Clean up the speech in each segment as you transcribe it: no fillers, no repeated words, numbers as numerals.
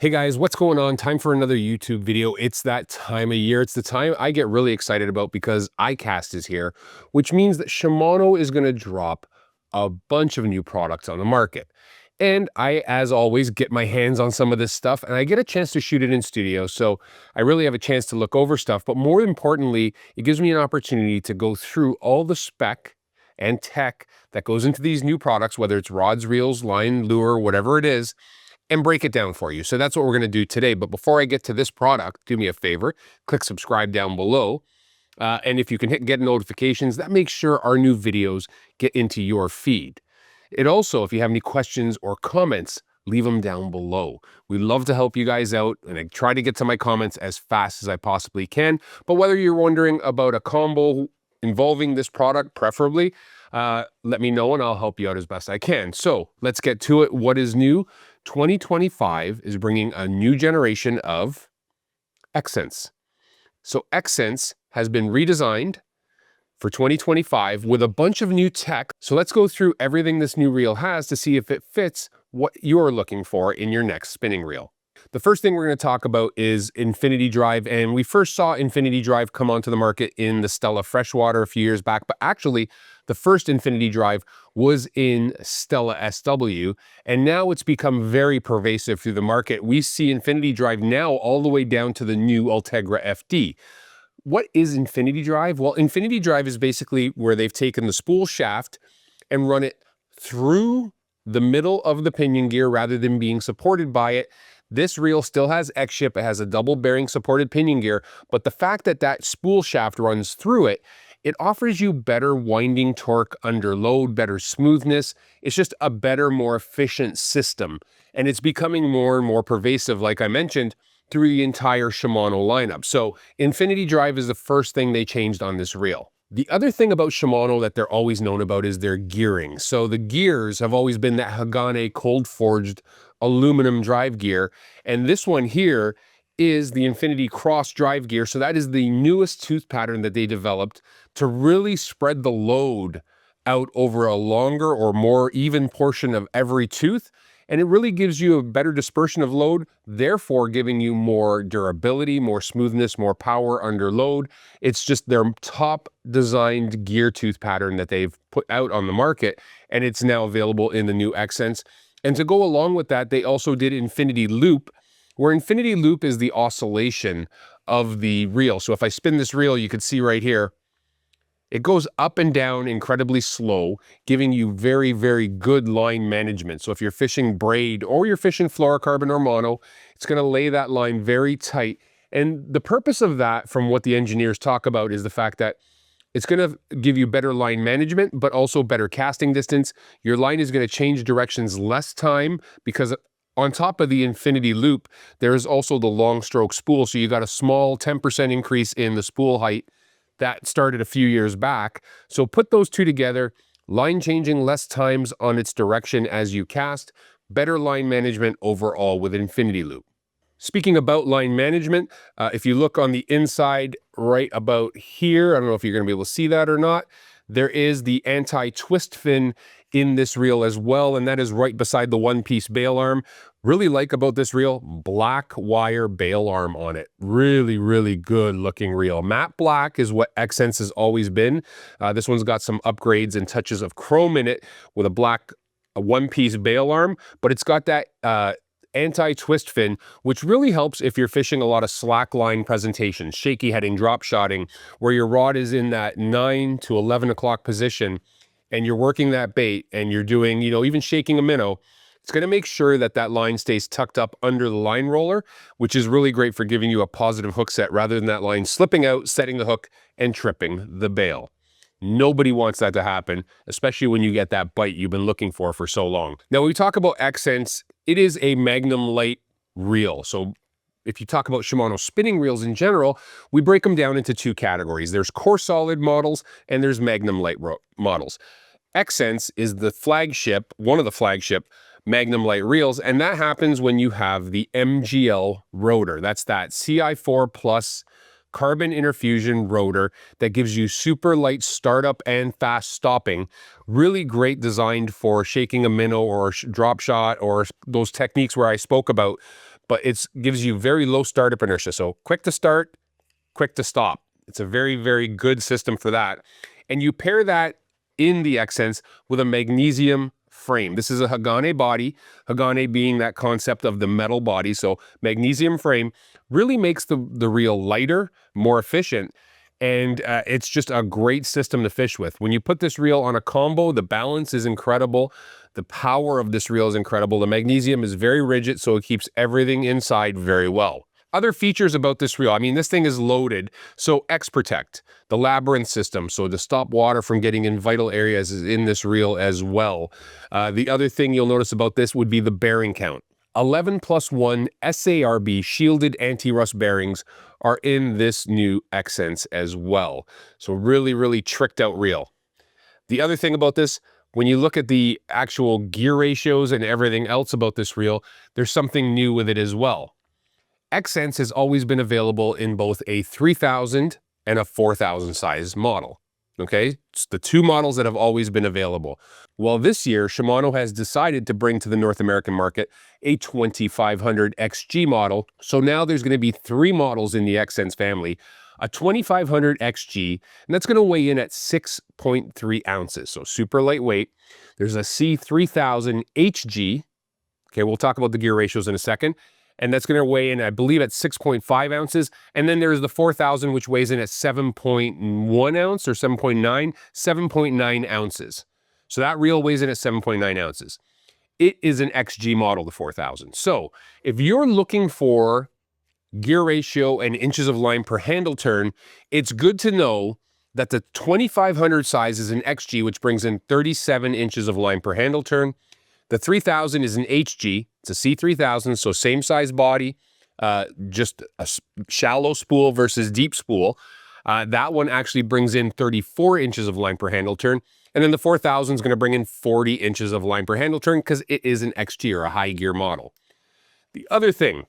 Hey guys, what's going on? Time for another YouTube video. It's that time of year. It's the time I get really excited about because iCast is here, which means that Shimano is going to drop a bunch of new products on the market. And I, as always, get my hands on some of this stuff and I get a chance to shoot it in studio. So I really have a chance to look over stuff. But more importantly, it gives me an opportunity to go through all the spec and tech that goes into these new products, whether it's rods, reels, line, lure, whatever it is, and break it down for you. So that's what we're going to do today. But before I get to this product, do me a favor, click subscribe down below. And if you can hit get notifications, that makes sure our new videos get into your feed. It also, if you have any questions or comments, leave them down below. We love to help you guys out, and I try to get to my comments as fast as I possibly can. But whether you're wondering about a combo involving this product, preferably, let me know and I'll help you out as best I can. So let's get to it. What is new? 2025 is bringing a new generation of Exsence. So Exsence has been redesigned for 2025 with a bunch of new tech. So let's go through everything this new reel has to see if it fits what you're looking for in your next spinning reel. The first thing we're going to talk about is Infinity Drive, and we first saw Infinity Drive come onto the market in the Stella Freshwater a few years back, but actually the first Infinity Drive was in Stella SW, and now it's become very pervasive through the market. We see Infinity Drive now all the way down to the new Ultegra FD. What is Infinity Drive? Well, Infinity Drive is basically where they've taken the spool shaft and run it through the middle of the pinion gear rather than being supported by it. This reel still has X-ship. It has a double bearing supported pinion gear, but the fact that that spool shaft runs through it, it offers you better winding torque under load, better smoothness. It's just a better, more efficient system. And it's becoming more and more pervasive, like I mentioned, through the entire Shimano lineup. So Infinity Drive is the first thing they changed on this reel. The other thing about Shimano that they're always known about is their gearing. So the gears have always been that Hagane cold forged aluminum drive gear. And this one here is the Infinity Cross drive gear. So that is the newest tooth pattern that they developed to really spread the load out over a longer or more even portion of every tooth. And it really gives you a better dispersion of load, therefore giving you more durability, more smoothness, more power under load. It's just their top designed gear tooth pattern that they've put out on the market, and it's now available in the new Exsence. And to go along with that, they also did Infinity Loop, where Infinity Loop is the oscillation of the reel. So if I spin this reel, you can see right here, it goes up and down incredibly slow, giving you very, very good line management. So if you're fishing braid or you're fishing fluorocarbon or mono, it's going to lay that line very tight. And the purpose of that, from what the engineers talk about, is the fact that it's going to give you better line management, but also better casting distance. Your line is going to change directions less time because on top of the Infinity Loop, there's also the long stroke spool. So you got a small 10% increase in the spool height that started a few years back. So put those two together, line changing less times on its direction as you cast, better line management overall with Infinity Loop. Speaking about line management, if you look on the inside right about here, I don't know if you're going to be able to see that or not, there is the anti-twist fin in this reel as well, and that is right beside the one-piece bail arm. Really like about this reel, black wire bail arm on it. Really, really good looking reel. Matte black is what Exsence has always been. This one's got some upgrades and touches of chrome in it with a one-piece bail arm, but it's got that anti-twist fin, which really helps if you're fishing a lot of slack line presentations, shaky heading, drop shotting, where your rod is in that 9 to 11 o'clock position and you're working that bait and you're doing, even shaking a minnow. It's going to make sure that that line stays tucked up under the line roller, which is really great for giving you a positive hook set rather than that line slipping out, setting the hook, and tripping the bail. Nobody wants that to happen, especially when you get that bite you've been looking for so long. Now, when we talk about Exsence, it is a Magnumlite reel. So if you talk about Shimano spinning reels in general, we break them down into two categories. There's core solid models and there's Magnumlite models. Exsence is the flagship, one of the flagship Magnumlite reels, and that happens when you have the MGL rotor. That's that CI4 plus carbon interfusion rotor that gives you super light startup and fast stopping. Really great, designed for shaking a minnow or drop shot or those techniques where I spoke about but it gives you very low startup inertia. So quick to start, quick to stop. It's a very, very good system for that. And you pair that in the Exsence with a magnesium frame. This is a Hagane body, Hagane being that concept of the metal body. So magnesium frame really makes the reel lighter, more efficient, and it's just a great system to fish with. When you put this reel on a combo, the balance is incredible. The power of this reel is incredible. The magnesium is very rigid, so it keeps everything inside very well. Other features about this reel, I mean, this thing is loaded. So X-Protect, the labyrinth system, so to stop water from getting in vital areas, is in this reel as well. The other thing you'll notice about this would be the bearing count. 11+1 S-ARB shielded anti-rust bearings are in this new Exsence as well. So really, really tricked out reel. The other thing about this, when you look at the actual gear ratios and everything else about this reel, there's something new with it as well. Exsence has always been available in both a 3000 and a 4000 size model. Okay, it's the two models that have always been available. Well, this year, Shimano has decided to bring to the North American market a 2500 XG model. So now there's going to be three models in the Exsence family. A 2500 XG, and that's going to weigh in at 6.3 ounces, so super lightweight. There's a C3000 HG. Okay, we'll talk about the gear ratios in a second. And that's going to weigh in, I believe, at 6.5 ounces. And then there's the 4000, which weighs in at 7.1 ounce or 7.9 ounces. So that reel weighs in at 7.9 ounces. It is an XG model, the 4000. So if you're looking for gear ratio and inches of line per handle turn, it's good to know that the 2500 size is an XG, which brings in 37 inches of line per handle turn. The 3000 is an HG, it's a C3000, so same size body, just a shallow spool versus deep spool. That one actually brings in 34 inches of line per handle turn. And then the 4000 is going to bring in 40 inches of line per handle turn because it is an XG or a high gear model. The other thing,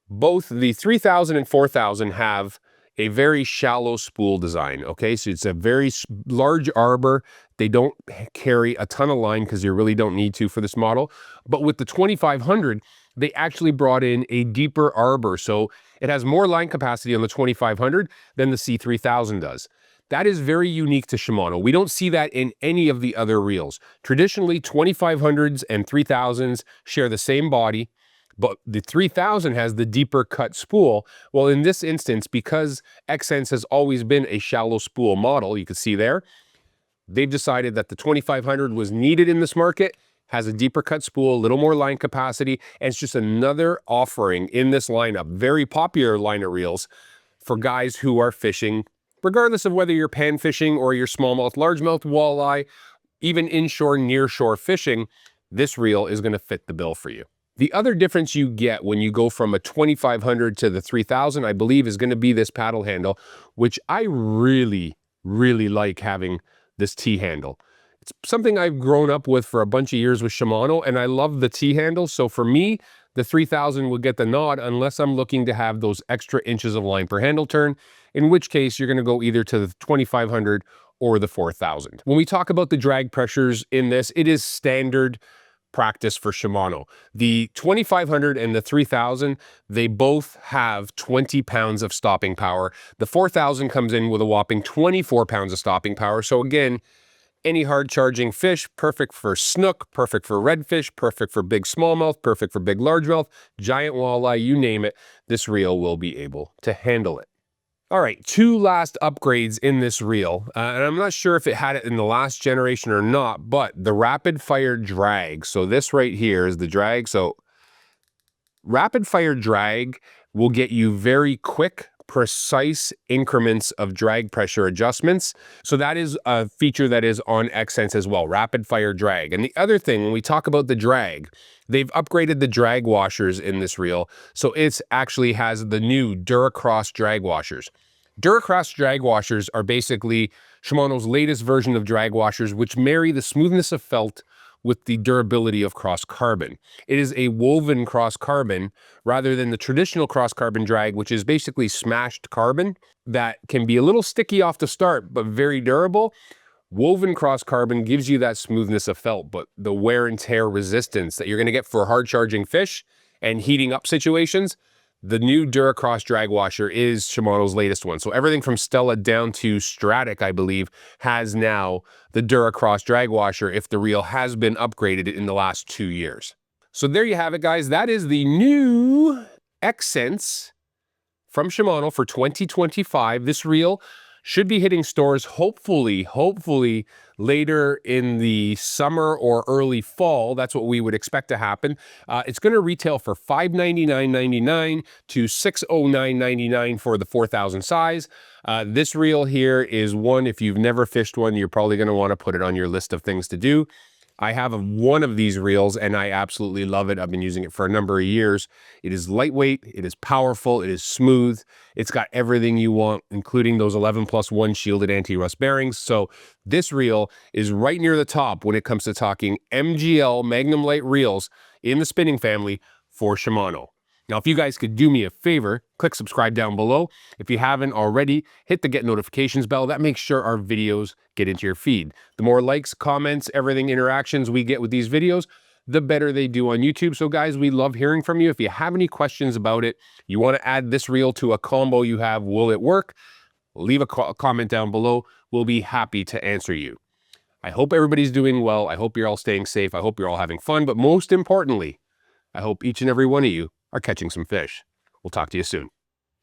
both the 3000 and 4000 have a very shallow spool design, okay? So it's a very large arbor. They don't carry a ton of line because you really don't need to for this model. But with the 2500, they actually brought in a deeper arbor. So it has more line capacity on the 2500 than the C3000 does. That is very unique to Shimano. We don't see that in any of the other reels. Traditionally, 2500s and 3000s share the same body, but the 3000 has the deeper cut spool. Well, in this instance, because Exsence has always been a shallow spool model, you can see there, they've decided that the 2500 was needed in this market, has a deeper cut spool, a little more line capacity, and it's just another offering in this lineup, very popular line of reels for guys who are fishing, regardless of whether you're pan fishing or you're smallmouth, largemouth, walleye, even inshore, nearshore fishing, this reel is going to fit the bill for you. The other difference you get when you go from a 2500 to the 3000, I believe, is going to be this paddle handle, which I really, really like having this T-handle. It's something I've grown up with for a bunch of years with Shimano, and I love the T-handle. So for me, the 3000 will get the nod unless I'm looking to have those extra inches of line per handle turn, in which case you're going to go either to the 2500 or the 4000. When we talk about the drag pressures in this, it is standard practice for Shimano. The 2500 and the 3000, they both have 20 pounds of stopping power. The 4000 comes in with a whopping 24 pounds of stopping power. So again, any hard charging fish, perfect for snook, perfect for redfish, perfect for big smallmouth, perfect for big largemouth, giant walleye, you name it, this reel will be able to handle it. All right, two last upgrades in this reel, and I'm not sure if it had it in the last generation or not, but the rapid fire drag. So this right here is the drag. So rapid fire drag will get you very quick, precise increments of drag pressure adjustments. So that is a feature that is on Exsence as well, rapid fire drag. And the other thing, when we talk about the drag, they've upgraded the drag washers in this reel. So it actually has the new Duracross drag washers. Duracross drag washers are basically Shimano's latest version of drag washers, which marry the smoothness of felt with the durability of cross carbon. It is a woven cross carbon rather than the traditional cross carbon drag, which is basically smashed carbon that can be a little sticky off the start, but very durable. Woven cross carbon gives you that smoothness of felt, but the wear and tear resistance that you're going to get for hard charging fish and heating up situations, the new Duracross drag washer is Shimano's latest one. So everything from Stella down to Stratic, I believe, has now the Duracross drag washer if the reel has been upgraded in the last 2 years. So there you have it, guys. That is the new Exsence from Shimano for 2025. This reel should be hitting stores hopefully later in the summer or early fall. That's what we would expect to happen. It's going to retail for $599.99 to $609.99 for the 4,000 size. This reel here is one, if you've never fished one, you're probably going to want to put it on your list of things to do. I have one of these reels and I absolutely love it. I've been using it for a number of years. It is lightweight, it is powerful, it is smooth. It's got everything you want, including those 11+1 shielded anti-rust bearings. So this reel is right near the top when it comes to talking MGL Magnumlite reels in the spinning family for Shimano. Now, if you guys could do me a favor, click subscribe down below. If you haven't already, hit the get notifications bell. That makes sure our videos get into your feed. The more likes, comments, everything, interactions we get with these videos, the better they do on YouTube. So guys, we love hearing from you. If you have any questions about it, you want to add this reel to a combo you have, will it work? Leave a comment down below. We'll be happy to answer you. I hope everybody's doing well. I hope you're all staying safe. I hope you're all having fun. But most importantly, I hope each and every one of you are catching some fish. We'll talk to you soon.